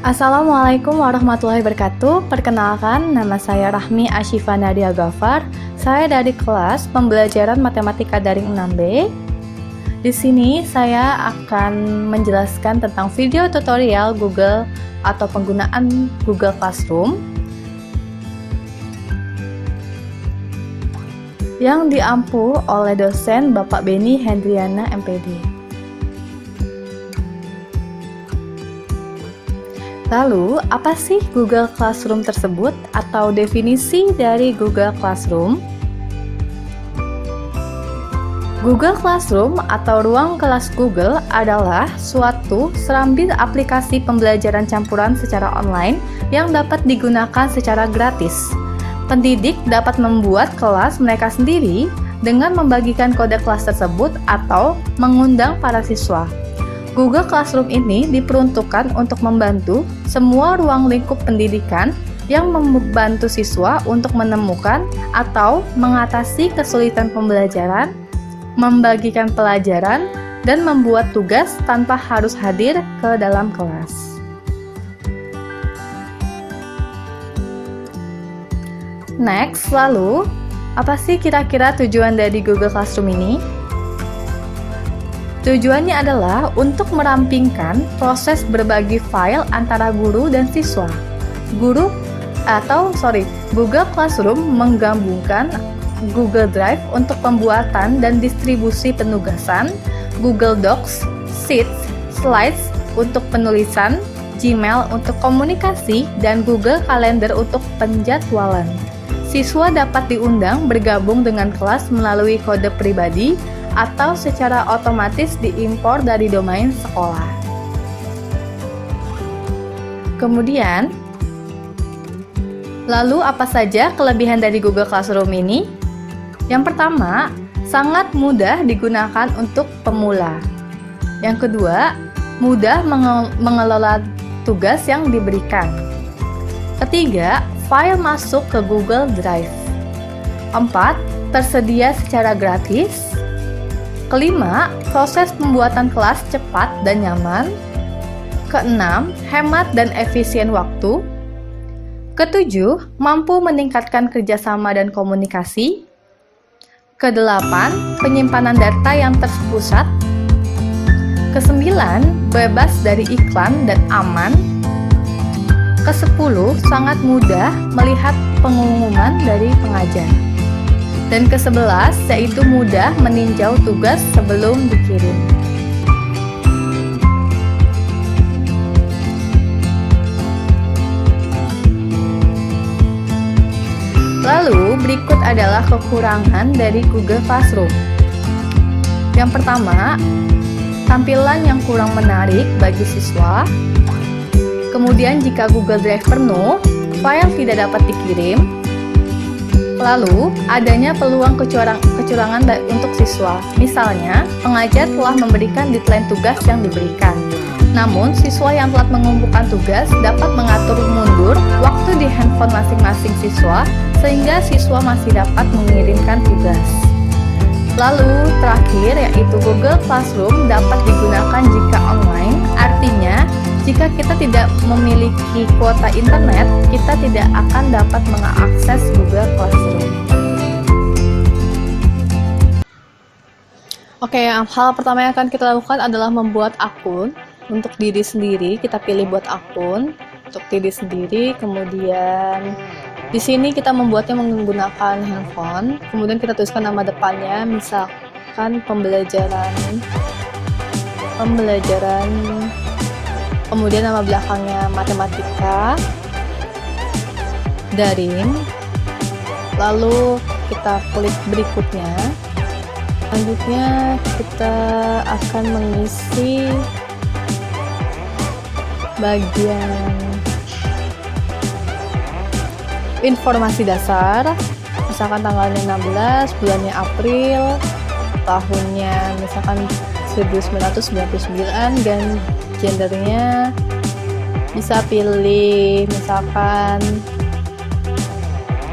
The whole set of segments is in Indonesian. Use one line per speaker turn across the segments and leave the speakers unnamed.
Assalamualaikum warahmatullahi wabarakatuh. Perkenalkan, nama saya Rahmi Ashifa Nadia Ghaffar. Saya dari kelas pembelajaran matematika daring 6B. Di sini saya akan menjelaskan tentang video tutorial Google atau penggunaan Google Classroom yang diampu oleh dosen Bapak Beni Hendriana MPD. Lalu, apa sih Google Classroom tersebut atau definisi dari Google Classroom? Google Classroom atau ruang kelas Google adalah suatu serambi aplikasi pembelajaran campuran secara online yang dapat digunakan secara gratis. Pendidik dapat membuat kelas mereka sendiri dengan membagikan kode kelas tersebut atau mengundang para siswa. Google Classroom ini diperuntukkan untuk membantu semua ruang lingkup pendidikan yang membantu siswa untuk menemukan atau mengatasi kesulitan pembelajaran, membagikan pelajaran, dan membuat tugas tanpa harus hadir ke dalam kelas. Next, lalu, apa sih kira-kira tujuan dari Google Classroom ini? Tujuannya adalah untuk merampingkan proses berbagi file antara guru dan siswa. Google Classroom menggabungkan Google Drive untuk pembuatan dan distribusi penugasan, Google Docs, Sheets, Slides untuk penulisan, Gmail untuk komunikasi, dan Google Calendar untuk penjadwalan. Siswa dapat diundang bergabung dengan kelas melalui kode pribadi atau secara otomatis diimpor dari domain sekolah. Kemudian, lalu apa saja kelebihan dari Google Classroom ini? Yang pertama, sangat mudah digunakan untuk pemula. Yang kedua, mudah mengelola tugas yang diberikan. Ketiga, file masuk ke Google Drive. 4. Tersedia secara gratis. Kelima, proses pembuatan kelas cepat dan nyaman. Keenam, hemat dan efisien waktu. Ketujuh, mampu meningkatkan kerjasama dan komunikasi. Kedelapan, penyimpanan data yang terpusat. Kesembilan, bebas dari iklan dan aman. Kesepuluh, sangat mudah melihat pengumuman dari pengajar. Dan ke-11 yaitu mudah meninjau tugas sebelum dikirim. Lalu berikut adalah kekurangan dari Google Classroom. Yang pertama, tampilan yang kurang menarik bagi siswa. Kemudian jika Google Drive penuh, file tidak dapat dikirim. Lalu, adanya peluang kecurangan untuk siswa. Misalnya, pengajar telah memberikan deadline tugas yang diberikan. Namun, siswa yang telah mengumpulkan tugas dapat mengatur mundur waktu di handphone masing-masing siswa, sehingga siswa masih dapat mengirimkan tugas. Lalu, terakhir yaitu Google Classroom dapat digunakan jika online, artinya jika kita tidak memiliki kuota internet, kita tidak akan dapat mengakses Google Classroom. Oke, hal pertama yang akan kita lakukan adalah membuat akun untuk diri sendiri. Kita pilih buat akun untuk diri sendiri, kemudian di sini kita membuatnya menggunakan handphone. Kemudian kita tuliskan nama depannya, misalkan pembelajaran. Kemudian nama belakangnya matematika daring. Lalu kita klik berikutnya. Selanjutnya kita akan mengisi bagian informasi dasar. Misalkan tanggalnya 16, bulannya April, tahunnya misalkan 1999, dan gendernya bisa pilih misalkan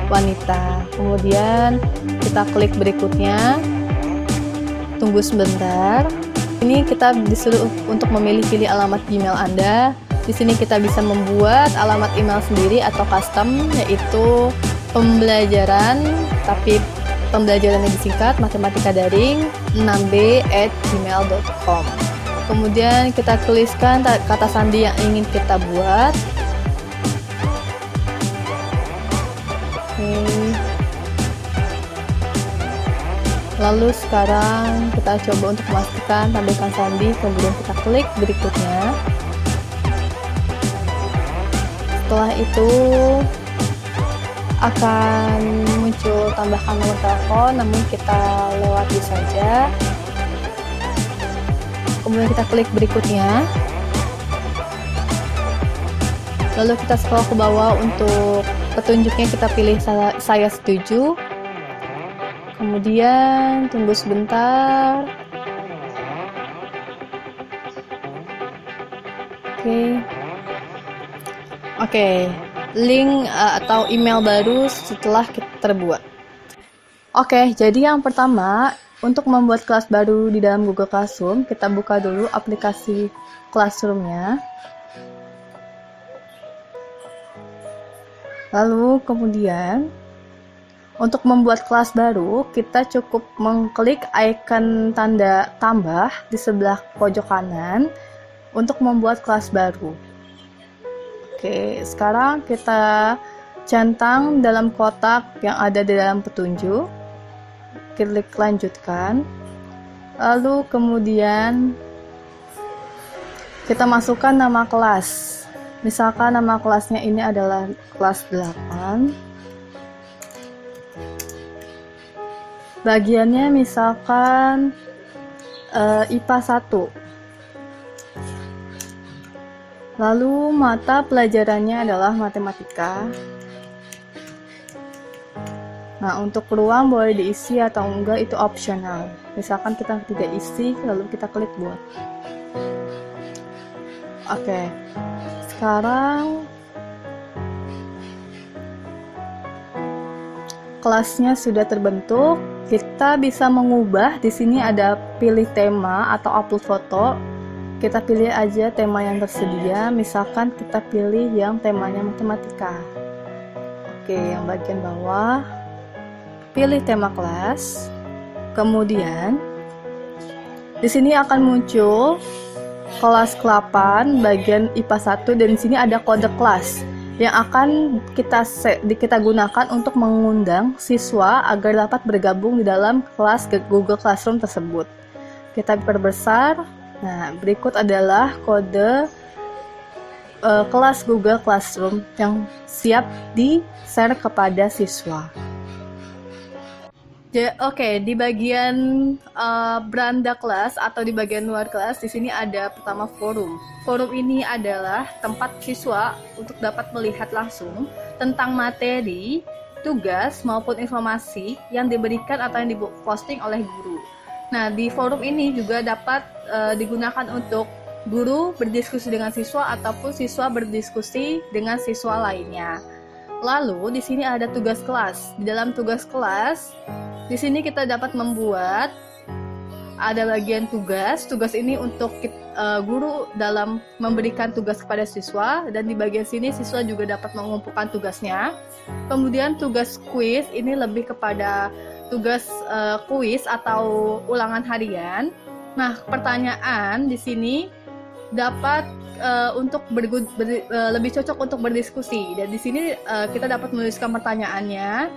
wanita. Kemudian kita klik berikutnya, tunggu sebentar. Ini kita disuruh untuk pilih alamat Gmail Anda. Di sini kita bisa membuat alamat email sendiri atau custom, yaitu pembelajaran, tapi pembelajarannya disingkat matematika daring 6b@gmail.com. Kemudian kita tuliskan kata sandi yang ingin kita buat. Lalu sekarang kita coba untuk memastikan tampilkan sandi, kemudian kita klik berikutnya. Setelah itu akan muncul tambahkan nomor telepon, namun kita lewati saja. Kemudian kita klik berikutnya. Lalu kita scroll ke bawah untuk petunjuknya, kita pilih saya setuju. Kemudian tunggu sebentar. Oke, link atau email baru setelah kita terbuat. Oke, jadi yang pertama, untuk membuat kelas baru di dalam Google Classroom, kita buka dulu aplikasi Classroom-nya. Lalu kemudian, untuk membuat kelas baru, kita cukup mengklik icon tanda tambah di sebelah pojok kanan untuk membuat kelas baru. Oke, sekarang kita centang dalam kotak yang ada di dalam petunjuk. Klik lanjutkan. Lalu kemudian kita masukkan nama kelas. Misalkan nama kelasnya ini adalah kelas 8. Bagiannya misalkan IPA 1. Lalu mata pelajarannya adalah matematika. Nah, untuk ruang boleh diisi atau enggak itu opsional. Misalkan kita tidak isi, lalu kita klik buat. Oke. Sekarang kelasnya sudah terbentuk. Kita bisa mengubah. Di sini ada pilih tema atau upload foto. Kita pilih aja tema yang tersedia, misalkan kita pilih yang temanya matematika. Oke, yang bagian bawah, pilih tema kelas. Kemudian, di sini akan muncul kelas 8 bagian IPA 1 dan di sini ada kode kelas yang akan kita gunakan untuk mengundang siswa agar dapat bergabung di dalam kelas Google Classroom tersebut. Kita perbesar. Nah, berikut adalah kode kelas Google Classroom yang siap di-share kepada siswa. Oke, di bagian beranda kelas atau di bagian luar kelas, di sini ada pertama forum. Forum ini adalah tempat siswa untuk dapat melihat langsung tentang materi, tugas, maupun informasi yang diberikan atau yang diposting oleh guru. Nah, di forum ini juga dapat digunakan untuk guru berdiskusi dengan siswa ataupun siswa berdiskusi dengan siswa lainnya. Lalu di sini ada tugas kelas. Di dalam tugas kelas, di sini kita dapat membuat ada bagian tugas. Tugas ini untuk guru dalam memberikan tugas kepada siswa, dan di bagian sini siswa juga dapat mengumpulkan tugasnya. Kemudian tugas quiz ini lebih kepada tugas kuis atau ulangan harian. Nah, pertanyaan di sini dapat untuk lebih cocok untuk berdiskusi, dan di sini kita dapat menuliskan pertanyaannya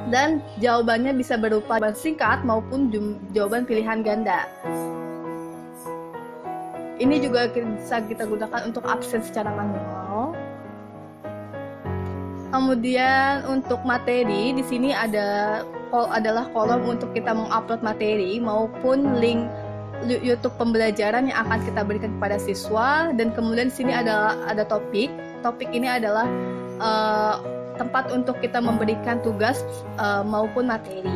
dan jawabannya bisa berupa jawaban singkat maupun jawaban pilihan ganda. Ini juga bisa kita gunakan untuk absen secara manual. Kemudian untuk materi, di sini adalah kolom untuk kita mengupload materi maupun link YouTube pembelajaran yang akan kita berikan kepada siswa, dan kemudian di sini ada topik. Topik ini adalah tempat untuk kita memberikan tugas maupun materi.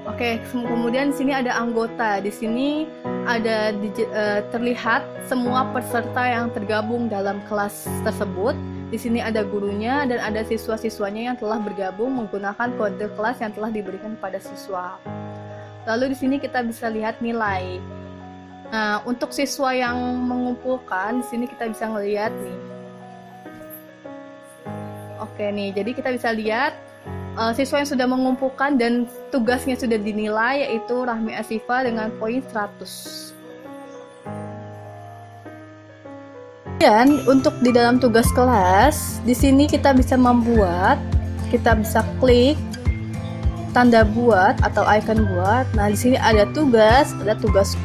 Oke, kemudian di sini ada anggota. Di sini ada terlihat semua peserta yang tergabung dalam kelas tersebut. Di sini ada gurunya dan ada siswa-siswanya yang telah bergabung menggunakan kode kelas yang telah diberikan kepada siswa. Lalu di sini kita bisa lihat nilai. Nah, untuk siswa yang mengumpulkan, di sini kita bisa ngelihat nih. Oke nih, jadi kita bisa lihat siswa yang sudah mengumpulkan dan tugasnya sudah dinilai, yaitu Rahmi Asifa dengan poin 100. Dan untuk di dalam tugas kelas, di sini kita bisa klik tanda buat atau icon buat. Nah, di sini ada tugas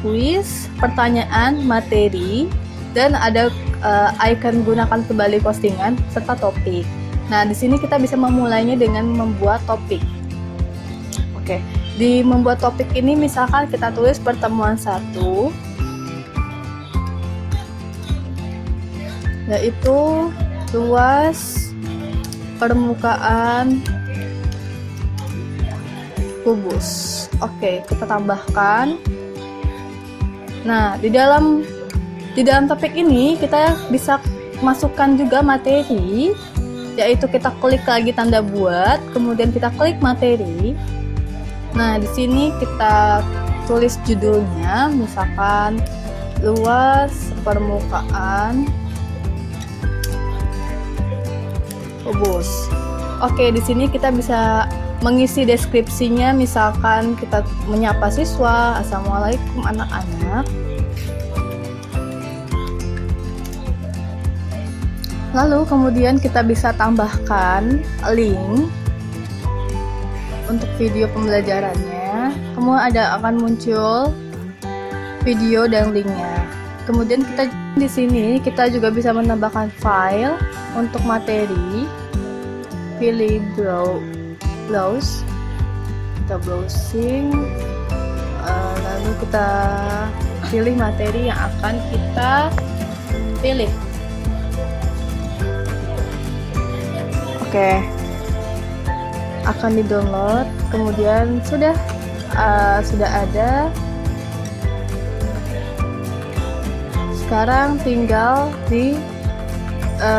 kuis, pertanyaan, materi, dan ada icon gunakan kembali postingan serta topik. Nah, di sini kita bisa memulainya dengan membuat topik. Oke, di membuat topik ini misalkan kita tulis pertemuan 1, yaitu luas permukaan kubus. Oke, kita tambahkan. Nah, di dalam topik ini kita bisa masukkan juga materi, yaitu kita klik lagi tanda buat, kemudian kita klik materi. Nah, di sini kita tulis judulnya, misalkan luas permukaan kubus. Oke, di sini kita bisa mengisi deskripsinya, misalkan kita menyapa siswa, assalamualaikum anak-anak. Lalu kemudian kita bisa tambahkan link untuk video pembelajarannya. Kemudian akan muncul video dan linknya. Kemudian di sini kita juga bisa menambahkan file untuk materi. Pilih browse, kita browsing, lalu kita pilih materi yang akan kita pilih. Oke, akan di download, kemudian sudah ada. Sekarang tinggal di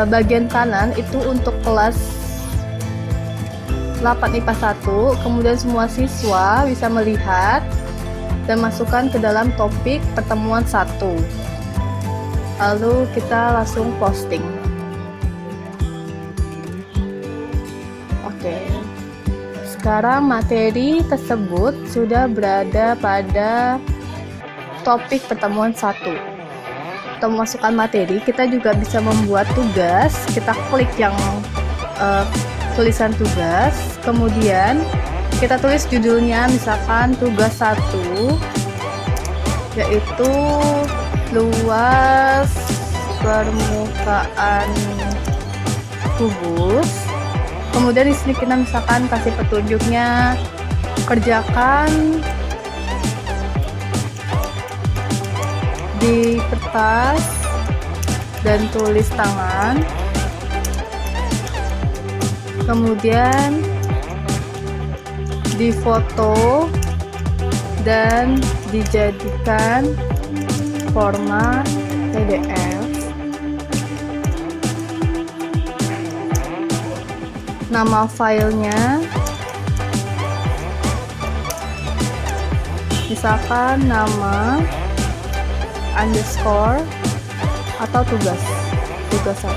bagian kanan itu untuk kelas 8 IPA 1, kemudian semua siswa bisa melihat dan masukkan ke dalam topik pertemuan 1. Lalu kita langsung posting. Oke. Sekarang materi tersebut sudah berada pada topik pertemuan 1. Untuk memasukkan materi, kita juga bisa membuat tugas. Kita klik yang tulisan tugas, kemudian kita tulis judulnya, misalkan tugas 1, yaitu luas permukaan kubus. Kemudian di sini kita misalkan kasih petunjuknya, kerjakan di kertas dan tulis tangan. Kemudian difoto dan dijadikan format PDF. Nama filenya misalkan nama underscore atau tugas 1.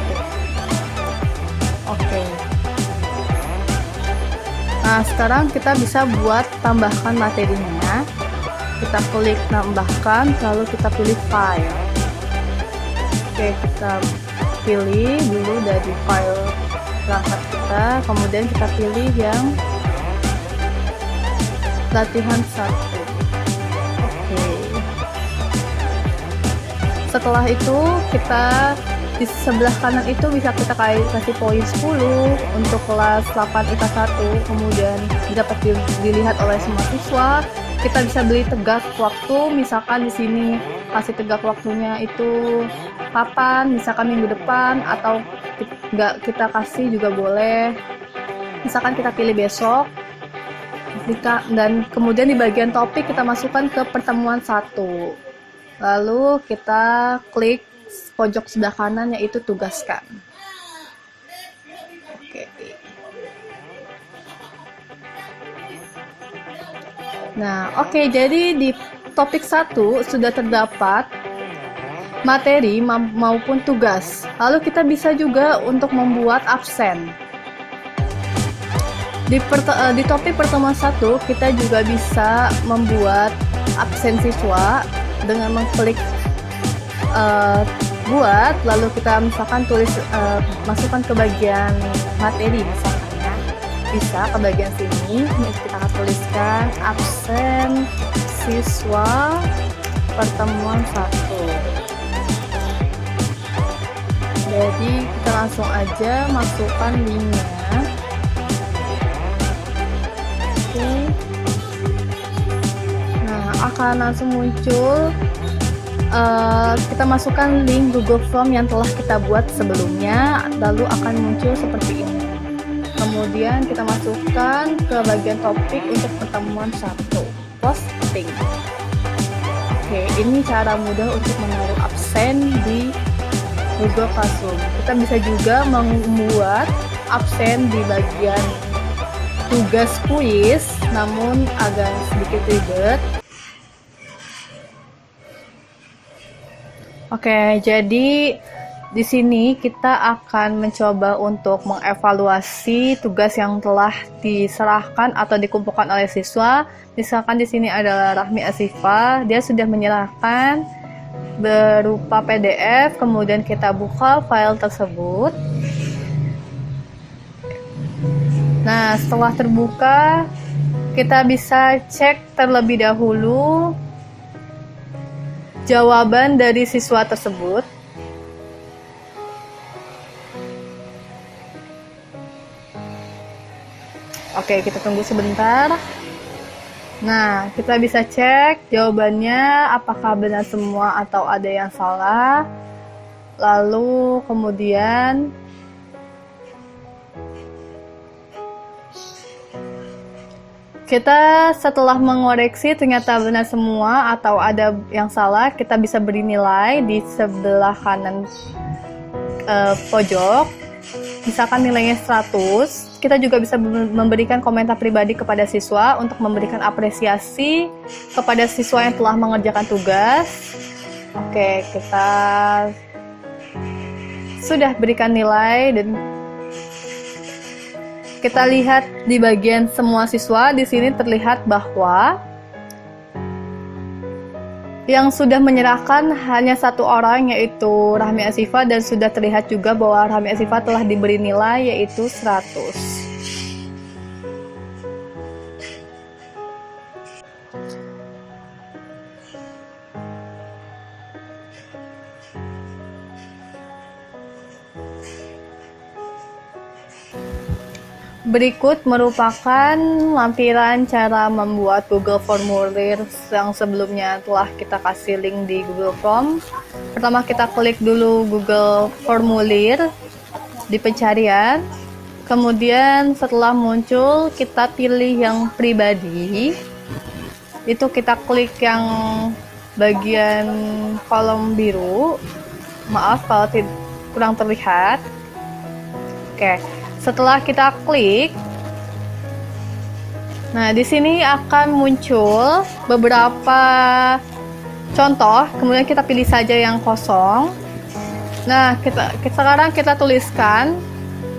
Oke. Nah, sekarang kita bisa buat tambahkan materinya. Kita klik tambahkan, lalu kita pilih file. Oke, kita pilih dulu dari file perangkat kita, kemudian kita pilih yang latihan 1. Oke. Setelah itu kita di sebelah kanan itu bisa kita kasih poin 10 untuk kelas 8 IPA 1, kemudian dapat dilihat oleh semua siswa. Kita bisa beli tegak waktu, misalkan di sini kasih tegak waktunya itu kapan, misalkan minggu depan, atau nggak kita kasih juga boleh, misalkan kita pilih besok. Dan kemudian di bagian topik kita masukkan ke pertemuan 1, lalu kita klik pojok sebelah kanan yaitu tugaskan. Oke. Nah, oke, jadi di topik 1 sudah terdapat materi maupun tugas. Lalu kita bisa juga untuk membuat absen. Di topik pertemuan 1 kita juga bisa membuat absen siswa dengan mengklik buat, lalu kita misalkan tulis masukkan ke bagian materi misalkan ya. Bisa ke bagian sini kita akan tuliskan absen siswa pertemuan 1. Jadi kita langsung aja masukkan linknya. Oke. Nah, akan langsung muncul. Kita masukkan link Google Form yang telah kita buat sebelumnya, lalu akan muncul seperti ini. Kemudian kita masukkan ke bagian topik untuk pertemuan 1, posting. Oke, ini cara mudah untuk menaruh absen di Google Classroom. Kita bisa juga membuat absen di bagian tugas kuis, namun agak sedikit ribet. Oke, jadi di sini kita akan mencoba untuk mengevaluasi tugas yang telah diserahkan atau dikumpulkan oleh siswa. Misalkan di sini adalah Rahmi Asifah, dia sudah menyerahkan berupa PDF, kemudian kita buka file tersebut. Nah, setelah terbuka, kita bisa cek terlebih dahulu jawaban dari siswa tersebut. Oke, kita tunggu sebentar. Nah, kita bisa cek jawabannya apakah benar semua atau ada yang salah. Lalu kemudian kita setelah mengoreksi ternyata benar semua atau ada yang salah, kita bisa beri nilai di sebelah kanan pojok. Misalkan nilainya 100, kita juga bisa memberikan komentar pribadi kepada siswa untuk memberikan apresiasi kepada siswa yang telah mengerjakan tugas. Oke, kita sudah berikan nilai dan kita lihat di bagian semua siswa. Di sini terlihat bahwa yang sudah menyerahkan hanya 1 orang, yaitu Rahmi Asifah, dan sudah terlihat juga bahwa Rahmi Asifah telah diberi nilai yaitu 100. Berikut merupakan lampiran cara membuat Google Formulir yang sebelumnya telah kita kasih link di Google Form. Pertama kita klik dulu Google Formulir di pencarian. Kemudian setelah muncul kita pilih yang pribadi. Itu kita klik yang bagian kolom biru. Maaf kalau kurang terlihat. Oke. Setelah kita klik, nah di sini akan muncul beberapa contoh. Kemudian kita pilih saja yang kosong. Nah, sekarang kita tuliskan,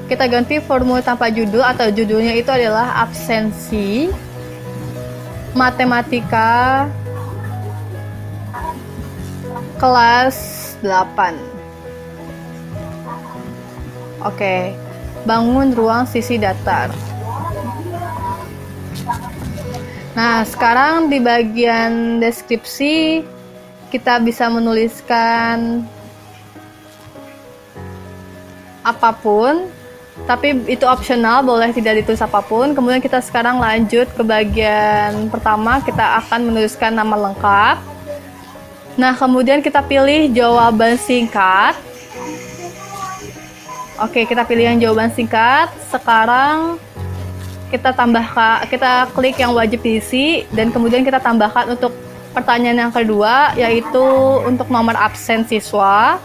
kita ganti formulir tanpa judul atau judulnya itu adalah absensi matematika kelas 8. Oke. Bangun ruang sisi datar. Nah, sekarang di bagian deskripsi kita bisa menuliskan apapun, tapi itu opsional, boleh tidak ditulis apapun. Kemudian kita sekarang lanjut ke bagian pertama, kita akan menuliskan nama lengkap. Nah, kemudian kita pilih jawaban singkat. Oke, kita pilih yang jawaban singkat. Sekarang kita klik yang wajib diisi dan kemudian kita tambahkan untuk pertanyaan yang kedua, yaitu untuk nomor absen siswa.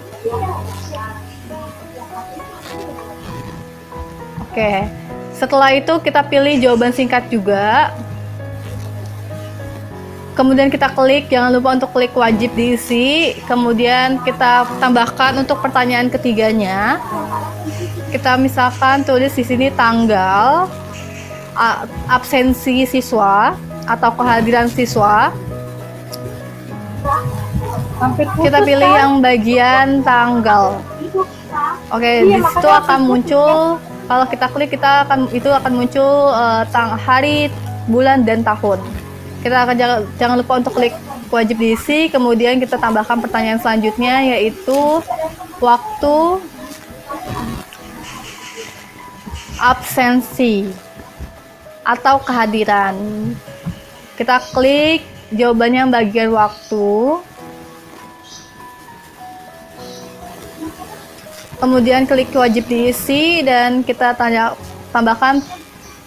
Oke, setelah itu kita pilih jawaban singkat juga. Kemudian kita klik, jangan lupa untuk klik wajib diisi. Kemudian kita tambahkan untuk pertanyaan ketiganya. Kita misalkan tulis di sini tanggal, absensi siswa atau kehadiran siswa. Kita pilih yang bagian tanggal. Oke, di situ akan muncul, kalau kita klik itu akan muncul hari, bulan, dan tahun. Kita akan jangan lupa untuk klik wajib diisi, kemudian kita tambahkan pertanyaan selanjutnya, yaitu waktu absensi atau kehadiran. Kita klik jawabannya bagian waktu, kemudian klik wajib diisi, dan kita tambahkan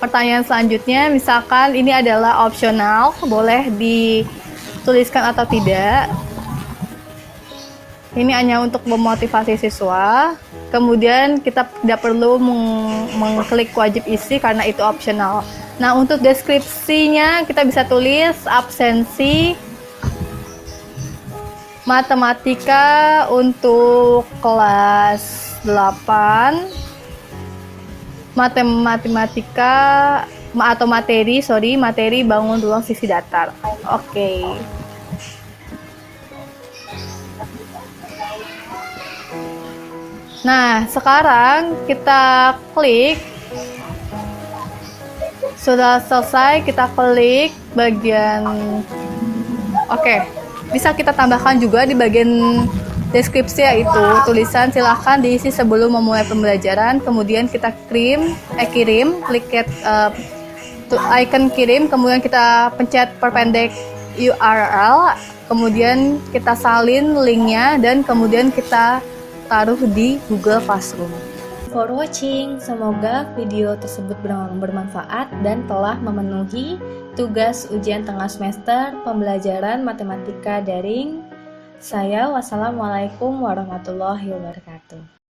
pertanyaan selanjutnya. Misalkan ini adalah opsional, boleh dituliskan atau tidak. Ini hanya untuk memotivasi siswa. Kemudian kita tidak perlu mengklik wajib isi karena itu opsional. Nah, untuk deskripsinya kita bisa tulis absensi matematika untuk kelas 8, matematika atau materi bangun ruang sisi datar. Oke. Nah, sekarang kita klik. Sudah selesai, kita klik bagian oke. Bisa kita tambahkan juga di bagian deskripsi, yaitu tulisan silahkan diisi sebelum memulai pembelajaran. Kemudian kita kirim, klik icon kirim, kemudian kita pencet perpendek URL, kemudian kita salin linknya, dan kemudian kita taruh di Google Classroom.
For watching, semoga video tersebut bermanfaat dan telah memenuhi tugas ujian tengah semester pembelajaran matematika daring. Wassalamualaikum warahmatullahi wabarakatuh.